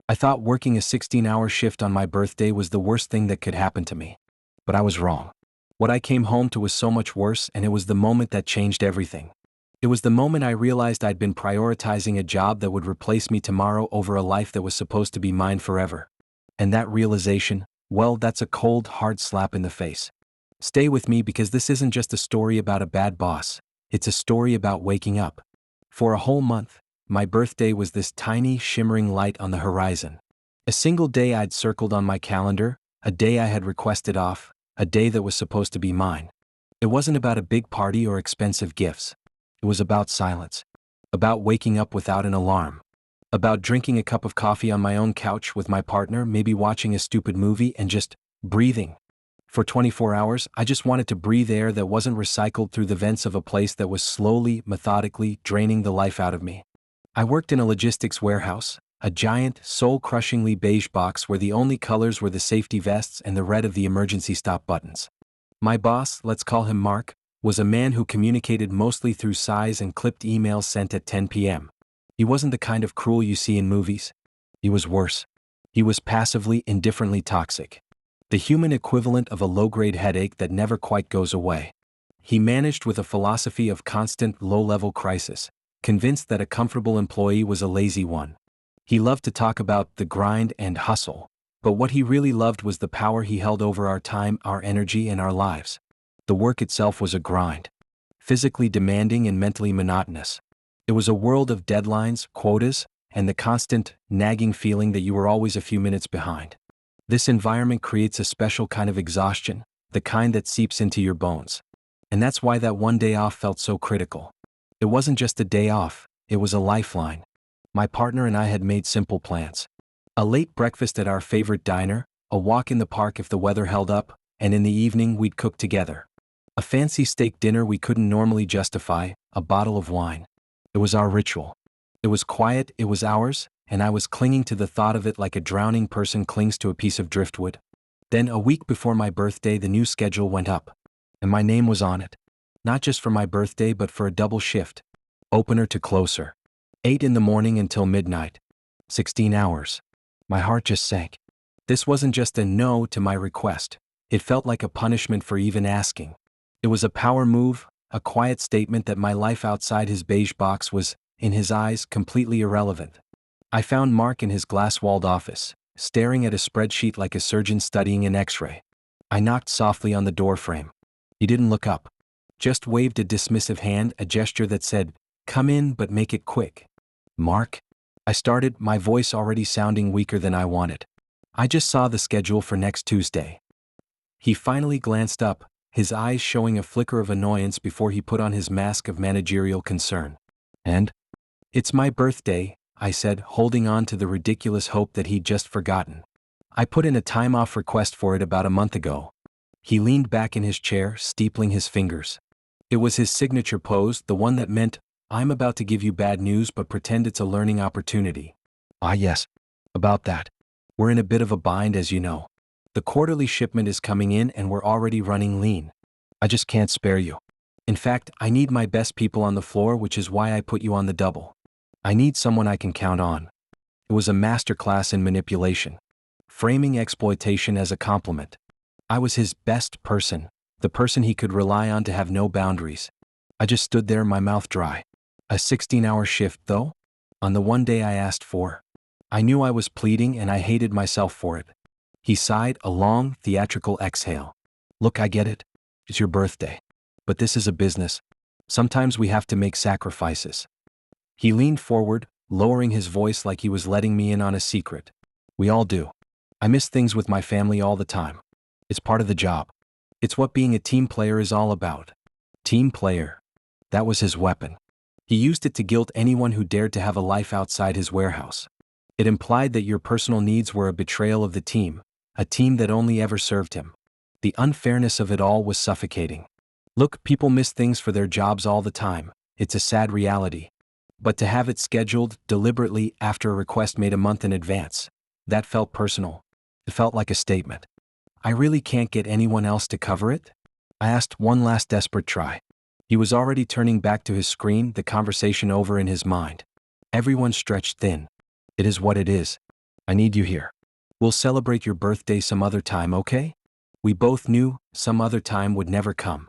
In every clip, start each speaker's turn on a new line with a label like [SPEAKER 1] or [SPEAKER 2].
[SPEAKER 1] I thought working a 16-hour shift on my birthday was the worst thing that could happen to me. But I was wrong. What I came home to was so much worse, and it was the moment that changed everything. It was the moment I realized I'd been prioritizing a job that would replace me tomorrow over a life that was supposed to be mine forever. And that realization, well, that's a cold, hard slap in the face. Stay with me because this isn't just a story about a bad boss. It's a story about waking up. For a whole month, my birthday was this tiny, shimmering light on the horizon. A single day I'd circled on my calendar, a day I had requested off, a day that was supposed to be mine. It wasn't about a big party or expensive gifts. It was about silence. About waking up without an alarm. About drinking a cup of coffee on my own couch with my partner, maybe watching a stupid movie and just breathing. For 24 hours, I just wanted to breathe air that wasn't recycled through the vents of a place that was slowly, methodically draining the life out of me. I worked in a logistics warehouse, a giant, soul-crushingly beige box where the only colors were the safety vests and the red of the emergency stop buttons. My boss, let's call him Mark, was a man who communicated mostly through sighs and clipped emails sent at 10 p.m. He wasn't the kind of cruel you see in movies. He was worse. He was passively, indifferently toxic. The human equivalent of a low-grade headache that never quite goes away. He managed with a philosophy of constant, low-level crisis, convinced that a comfortable employee was a lazy one. He loved to talk about the grind and hustle, but what he really loved was the power he held over our time, our energy, and our lives. The work itself was a grind. Physically demanding and mentally monotonous. It was a world of deadlines, quotas, and the constant, nagging feeling that you were always a few minutes behind. This environment creates a special kind of exhaustion, the kind that seeps into your bones. And that's why that one day off felt so critical. It wasn't just a day off, it was a lifeline. My partner and I had made simple plans. A late breakfast at our favorite diner, a walk in the park if the weather held up, and in the evening we'd cook together. A fancy steak dinner we couldn't normally justify, a bottle of wine. It was our ritual. It was quiet, it was ours, and I was clinging to the thought of it like a drowning person clings to a piece of driftwood. Then a week before my birthday the new schedule went up. And my name was on it. Not just for my birthday but for a double shift. Opener to closer. 8 in the morning until midnight. 16 hours. My heart just sank. This wasn't just a no to my request. It felt like a punishment for even asking. It was a power move, a quiet statement that my life outside his beige box was, in his eyes, completely irrelevant. I found Mark in his glass-walled office, staring at a spreadsheet like a surgeon studying an X-ray. I knocked softly on the doorframe. He didn't look up. Just waved a dismissive hand, a gesture that said, "Come in, but make it quick." "Mark?" I started, my voice already sounding weaker than I wanted. "I just saw the schedule for next Tuesday." He finally glanced up, his eyes showing a flicker of annoyance before he put on his mask of managerial concern. "And?" "It's my birthday," I said, holding on to the ridiculous hope that he'd just forgotten. "I put in a time-off request for it about a month ago." He leaned back in his chair, steepling his fingers. It was his signature pose, the one that meant, "I'm about to give you bad news but pretend it's a learning opportunity." "Ah yes. About that. We're in a bit of a bind as you know. The quarterly shipment is coming in and we're already running lean. I just can't spare you. In fact, I need my best people on the floor, which is why I put you on the double. I need someone I can count on." It was a masterclass in manipulation. Framing exploitation as a compliment. I was his best person, the person he could rely on to have no boundaries. I just stood there, my mouth dry. A 16-hour shift, though? On the one day I asked for. I knew I was pleading and I hated myself for it. He sighed, a long, theatrical exhale. "Look, I get it. It's your birthday. But this is a business. Sometimes we have to make sacrifices." He leaned forward, lowering his voice like he was letting me in on a secret. "We all do. I miss things with my family all the time. It's part of the job. It's what being a team player is all about." Team player. That was his weapon. He used it to guilt anyone who dared to have a life outside his warehouse. It implied that your personal needs were a betrayal of the team, a team that only ever served him. The unfairness of it all was suffocating. Look, people miss things for their jobs all the time. It's a sad reality. But to have it scheduled, deliberately, after a request made a month in advance, that felt personal. It felt like a statement. "I really can't get anyone else to cover it?" I asked, one last desperate try. He was already turning back to his screen, the conversation over in his mind. "Everyone stretched thin. It is what it is. I need you here. We'll celebrate your birthday some other time, okay? We both knew some other time would never come.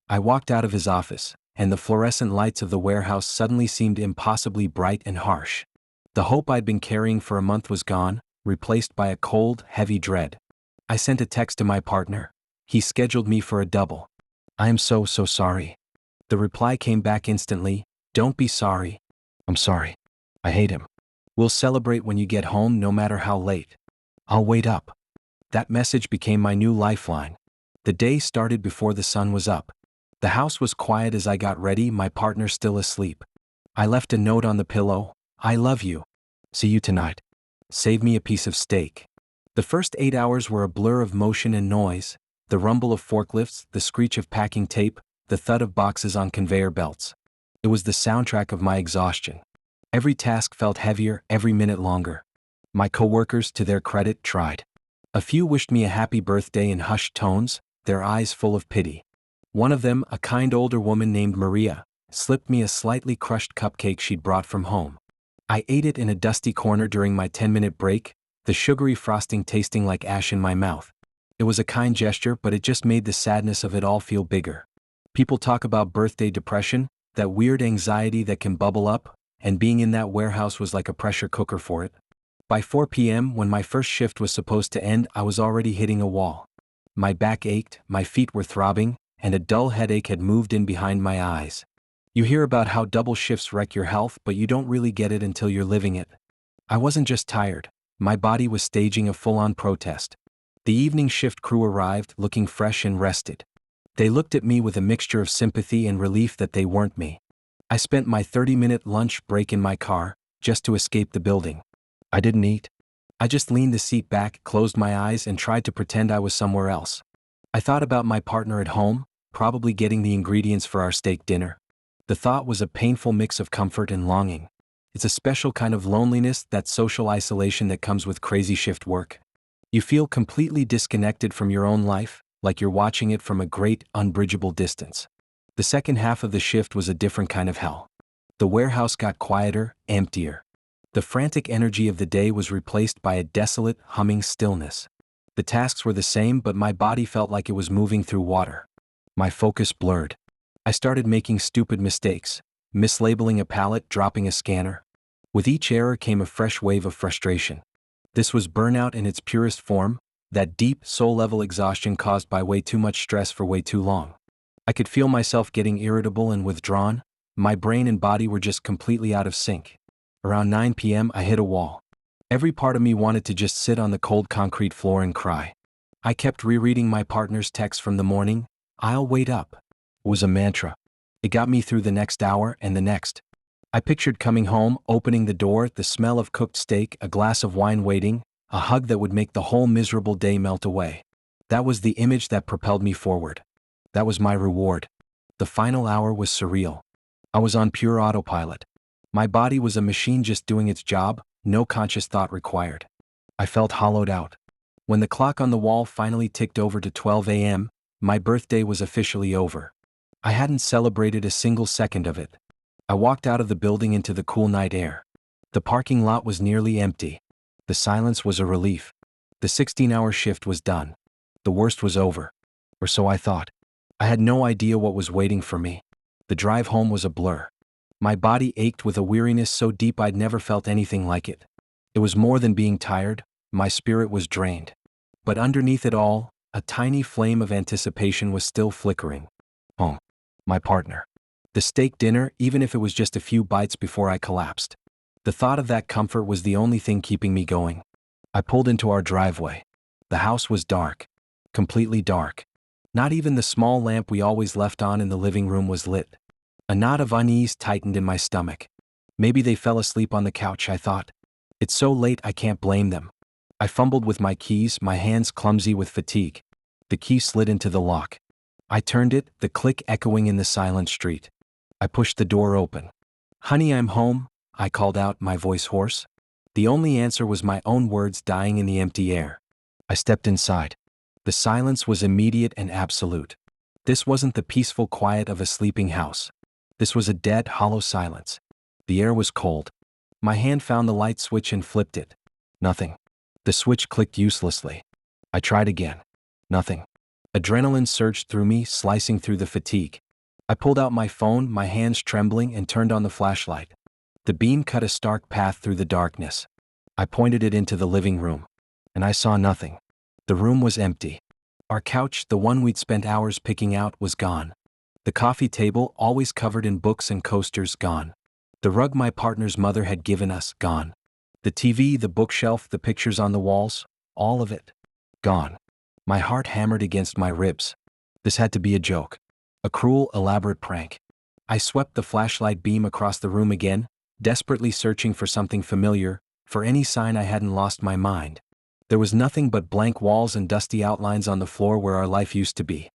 [SPEAKER 1] I walked out of his office, and the fluorescent lights of the warehouse suddenly seemed impossibly bright and harsh. The hope I'd been carrying for a month was gone, replaced by a cold, heavy dread. I sent a text to my partner. He scheduled me for a double. I am so sorry. The reply came back instantly. Don't be sorry. I'm sorry. I hate him. We'll celebrate when you get home no matter how late. I'll wait up. That message became my new lifeline. The day started before the sun was up. The house was quiet as I got ready, my partner still asleep. I left a note on the pillow. I love you. See you tonight. Save me a piece of steak. The first 8 hours were a blur of motion and noise, the rumble of forklifts, the screech of packing tape, the thud of boxes on conveyor belts. It was the soundtrack of my exhaustion. Every task felt heavier, every minute longer. My coworkers, to their credit, tried. A few wished me a happy birthday in hushed tones, their eyes full of pity. One of them, a kind older woman named Maria, slipped me a slightly crushed cupcake she'd brought from home. I ate it in a dusty corner during my 10-minute break, the sugary frosting tasting like ash in my mouth. It was a kind gesture, but it just made the sadness of it all feel bigger. People talk about birthday depression, that weird anxiety that can bubble up, and being in that warehouse was like a pressure cooker for it. By 4 p.m., when my first shift was supposed to end, I was already hitting a wall. My back ached, my feet were throbbing, and a dull headache had moved in behind my eyes. You hear about how double shifts wreck your health, but you don't really get it until you're living it. I wasn't just tired. My body was staging a full-on protest. The evening shift crew arrived, looking fresh and rested. They looked at me with a mixture of sympathy and relief that they weren't me. I spent my 30-minute lunch break in my car, just to escape the building. I didn't eat. I just leaned the seat back, closed my eyes, and tried to pretend I was somewhere else. I thought about my partner at home, probably getting the ingredients for our steak dinner. The thought was a painful mix of comfort and longing. It's a special kind of loneliness, that social isolation that comes with crazy shift work. You feel completely disconnected from your own life, like you're watching it from a great, unbridgeable distance. The second half of the shift was a different kind of hell. The warehouse got quieter, emptier. The frantic energy of the day was replaced by a desolate, humming stillness. The tasks were the same, but my body felt like it was moving through water. My focus blurred. I started making stupid mistakes, mislabeling a pallet, dropping a scanner. With each error came a fresh wave of frustration. This was burnout in its purest form, that deep, soul-level exhaustion caused by way too much stress for way too long. I could feel myself getting irritable and withdrawn. My brain and body were just completely out of sync. Around 9 p.m., I hit a wall. Every part of me wanted to just sit on the cold concrete floor and cry. I kept rereading my partner's text from the morning. I'll wait up. It was a mantra. It got me through the next hour and the next. I pictured coming home, opening the door, the smell of cooked steak, a glass of wine waiting, a hug that would make the whole miserable day melt away. That was the image that propelled me forward. That was my reward. The final hour was surreal. I was on pure autopilot. My body was a machine just doing its job, no conscious thought required. I felt hollowed out. When the clock on the wall finally ticked over to 12 a.m., my birthday was officially over. I hadn't celebrated a single second of it. I walked out of the building into the cool night air. The parking lot was nearly empty. The silence was a relief. The 16-hour shift was done. The worst was over. Or so I thought. I had no idea what was waiting for me. The drive home was a blur. My body ached with a weariness so deep I'd never felt anything like it. It was more than being tired, my spirit was drained. But underneath it all, a tiny flame of anticipation was still flickering. Home. My partner. The steak dinner, even if it was just a few bites before I collapsed. The thought of that comfort was the only thing keeping me going. I pulled into our driveway. The house was dark. Completely dark. Not even the small lamp we always left on in the living room was lit. A knot of unease tightened in my stomach. Maybe they fell asleep on the couch, I thought. It's so late I can't blame them. I fumbled with my keys, my hands clumsy with fatigue. The key slid into the lock. I turned it, the click echoing in the silent street. I pushed the door open. "Honey, I'm home," I called out, my voice hoarse. The only answer was my own words dying in the empty air. I stepped inside. The silence was immediate and absolute. This wasn't the peaceful quiet of a sleeping house. This was a dead, hollow silence. The air was cold. My hand found the light switch and flipped it. Nothing. The switch clicked uselessly. I tried again. Nothing. Adrenaline surged through me, slicing through the fatigue. I pulled out my phone, my hands trembling, and turned on the flashlight. The beam cut a stark path through the darkness. I pointed it into the living room. And I saw nothing. The room was empty. Our couch, the one we'd spent hours picking out, was gone. The coffee table, always covered in books and coasters, gone. The rug my partner's mother had given us, gone. The TV, the bookshelf, the pictures on the walls, all of it, gone. My heart hammered against my ribs. This had to be a joke. A cruel, elaborate prank. I swept the flashlight beam across the room again, desperately searching for something familiar, for any sign I hadn't lost my mind. There was nothing but blank walls and dusty outlines on the floor where our life used to be.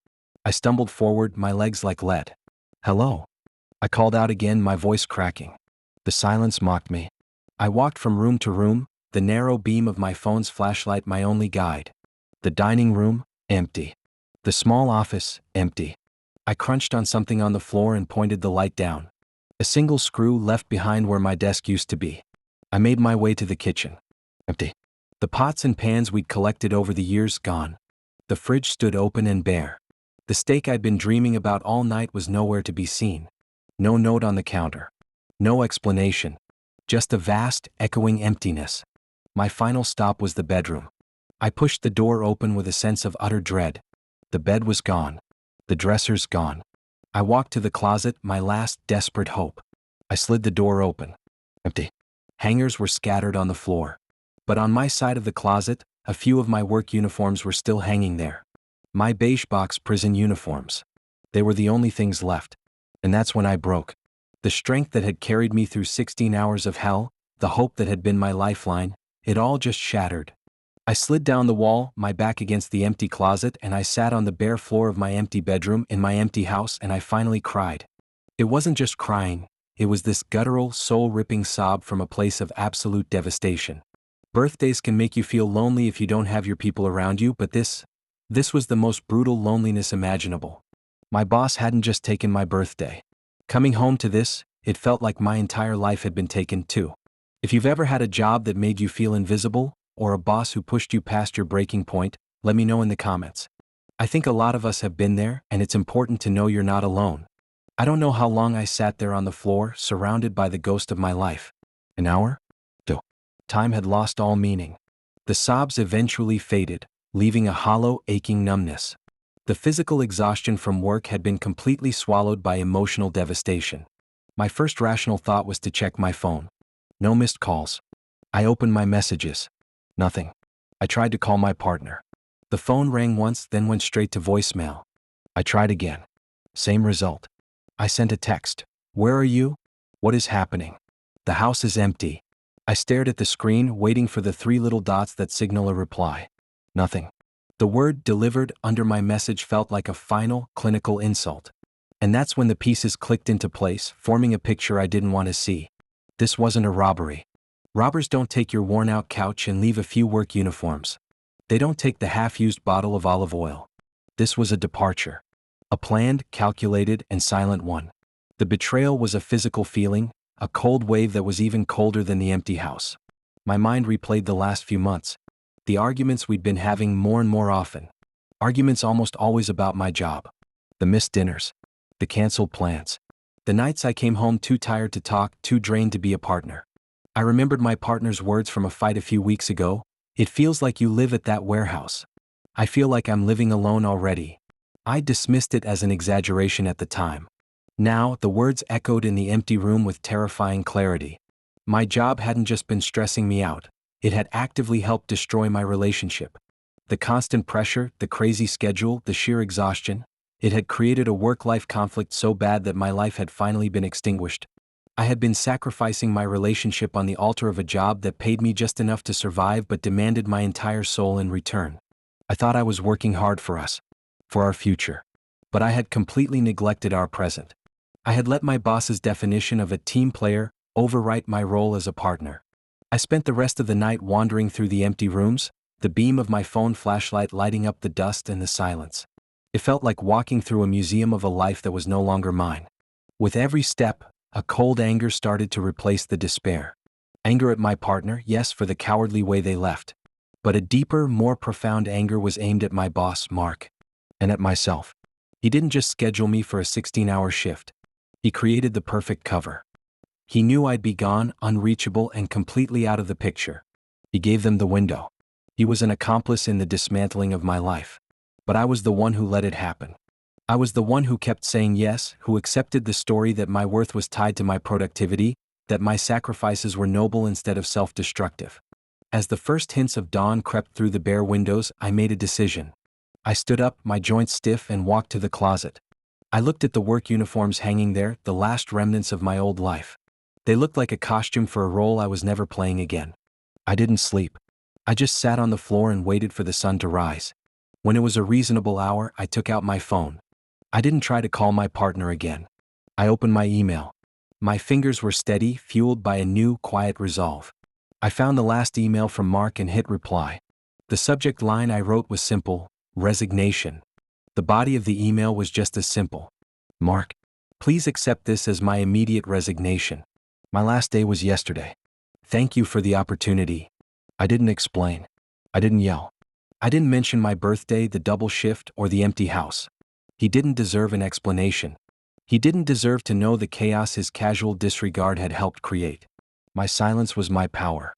[SPEAKER 1] I stumbled forward, my legs like lead. "Hello?" I called out again, my voice cracking. The silence mocked me. I walked from room to room, the narrow beam of my phone's flashlight my only guide. The dining room, empty. The small office, empty. I crunched on something on the floor and pointed the light down. A single screw left behind where my desk used to be. I made my way to the kitchen. Empty. The pots and pans we'd collected over the years, gone. The fridge stood open and bare. The steak I'd been dreaming about all night was nowhere to be seen. No note on the counter. No explanation. Just a vast, echoing emptiness. My final stop was the bedroom. I pushed the door open with a sense of utter dread. The bed was gone. The dressers gone. I walked to the closet, my last desperate hope. I slid the door open. Empty. Hangers were scattered on the floor. But on my side of the closet, a few of my work uniforms were still hanging there. My beige box prison uniforms. They were the only things left. And that's when I broke. The strength that had carried me through 16 hours of hell, the hope that had been my lifeline, it all just shattered. I slid down the wall, my back against the empty closet, and I sat on the bare floor of my empty bedroom in my empty house, and I finally cried. It wasn't just crying, it was this guttural, soul-ripping sob from a place of absolute devastation. Birthdays can make you feel lonely if you don't have your people around you, but this was the most brutal loneliness imaginable. My boss hadn't just taken my birthday. Coming home to this, it felt like my entire life had been taken too. If you've ever had a job that made you feel invisible, or a boss who pushed you past your breaking point, let me know in the comments. I think a lot of us have been there, and it's important to know you're not alone. I don't know how long I sat there on the floor, surrounded by the ghost of my life. An hour? 2. Time had lost all meaning. The sobs eventually faded, leaving a hollow, aching numbness. The physical exhaustion from work had been completely swallowed by emotional devastation. My first rational thought was to check my phone. No missed calls. I opened my messages. Nothing. I tried to call my partner. The phone rang once, then went straight to voicemail. I tried again. Same result. I sent a text. "Where are you? What is happening? The house is empty." I stared at the screen, waiting for the 3 little dots that signal a reply. Nothing. The word "delivered" under my message felt like a final, clinical insult. And that's when the pieces clicked into place, forming a picture I didn't want to see. This wasn't a robbery. Robbers don't take your worn-out couch and leave a few work uniforms. They don't take the half-used bottle of olive oil. This was a departure. A planned, calculated, and silent one. The betrayal was a physical feeling, a cold wave that was even colder than the empty house. My mind replayed the last few months. The arguments we'd been having more and more often. Arguments almost always about my job. The missed dinners. The canceled plans. The nights I came home too tired to talk, too drained to be a partner. I remembered my partner's words from a fight a few weeks ago. "It feels like you live at that warehouse. I feel like I'm living alone already." I dismissed it as an exaggeration at the time. Now, the words echoed in the empty room with terrifying clarity. My job hadn't just been stressing me out. It had actively helped destroy my relationship. The constant pressure, the crazy schedule, the sheer exhaustion. It had created a work-life conflict so bad that my life had finally been extinguished. I had been sacrificing my relationship on the altar of a job that paid me just enough to survive but demanded my entire soul in return. I thought I was working hard for us, for our future. But I had completely neglected our present. I had let my boss's definition of a team player overwrite my role as a partner. I spent the rest of the night wandering through the empty rooms, the beam of my phone flashlight lighting up the dust and the silence. It felt like walking through a museum of a life that was no longer mine. With every step, a cold anger started to replace the despair. Anger at my partner, yes, for the cowardly way they left. But a deeper, more profound anger was aimed at my boss, Mark, and at myself. He didn't just schedule me for a 16-hour shift. He created the perfect cover. He knew I'd be gone, unreachable, and completely out of the picture. He gave them the window. He was an accomplice in the dismantling of my life. But I was the one who let it happen. I was the one who kept saying yes, who accepted the story that my worth was tied to my productivity, that my sacrifices were noble instead of self-destructive. As the first hints of dawn crept through the bare windows, I made a decision. I stood up, my joints stiff, and walked to the closet. I looked at the work uniforms hanging there, the last remnants of my old life. They looked like a costume for a role I was never playing again. I didn't sleep. I just sat on the floor and waited for the sun to rise. When it was a reasonable hour, I took out my phone. I didn't try to call my partner again. I opened my email. My fingers were steady, fueled by a new, quiet resolve. I found the last email from Mark and hit reply. The subject line I wrote was simple: resignation. The body of the email was just as simple. Mark, please accept this as my immediate resignation. My last day was yesterday. Thank you for the opportunity. I didn't explain. I didn't yell. I didn't mention my birthday, the double shift, or the empty house. He didn't deserve an explanation. He didn't deserve to know the chaos his casual disregard had helped create. My silence was my power.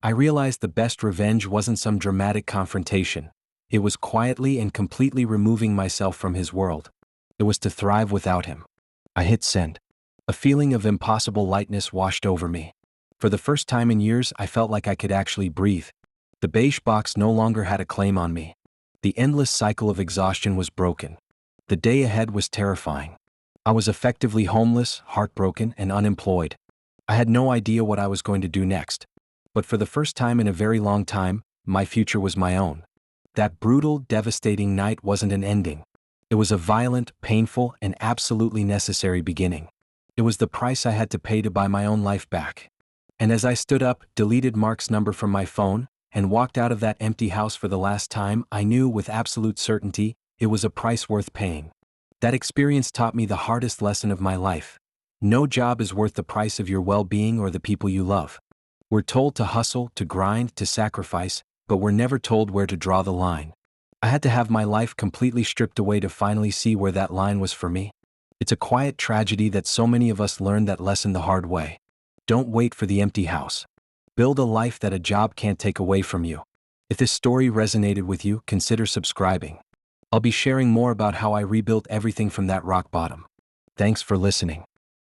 [SPEAKER 1] I realized the best revenge wasn't some dramatic confrontation. It was quietly and completely removing myself from his world. It was to thrive without him. I hit send. A feeling of impossible lightness washed over me. For the first time in years, I felt like I could actually breathe. The beige box no longer had a claim on me. The endless cycle of exhaustion was broken. The day ahead was terrifying. I was effectively homeless, heartbroken, and unemployed. I had no idea what I was going to do next. But for the first time in a very long time, my future was my own. That brutal, devastating night wasn't an ending. It was a violent, painful, and absolutely necessary beginning. It was the price I had to pay to buy my own life back. And as I stood up, deleted Mark's number from my phone, and walked out of that empty house for the last time, I knew with absolute certainty it was a price worth paying. That experience taught me the hardest lesson of my life. No job is worth the price of your well-being or the people you love. We're told to hustle, to grind, to sacrifice, but we're never told where to draw the line. I had to have my life completely stripped away to finally see where that line was for me. It's a quiet tragedy that so many of us learned that lesson the hard way. Don't wait for the empty house. Build a life that a job can't take away from you. If this story resonated with you, consider subscribing. I'll be sharing more about how I rebuilt everything from that rock bottom. Thanks for listening.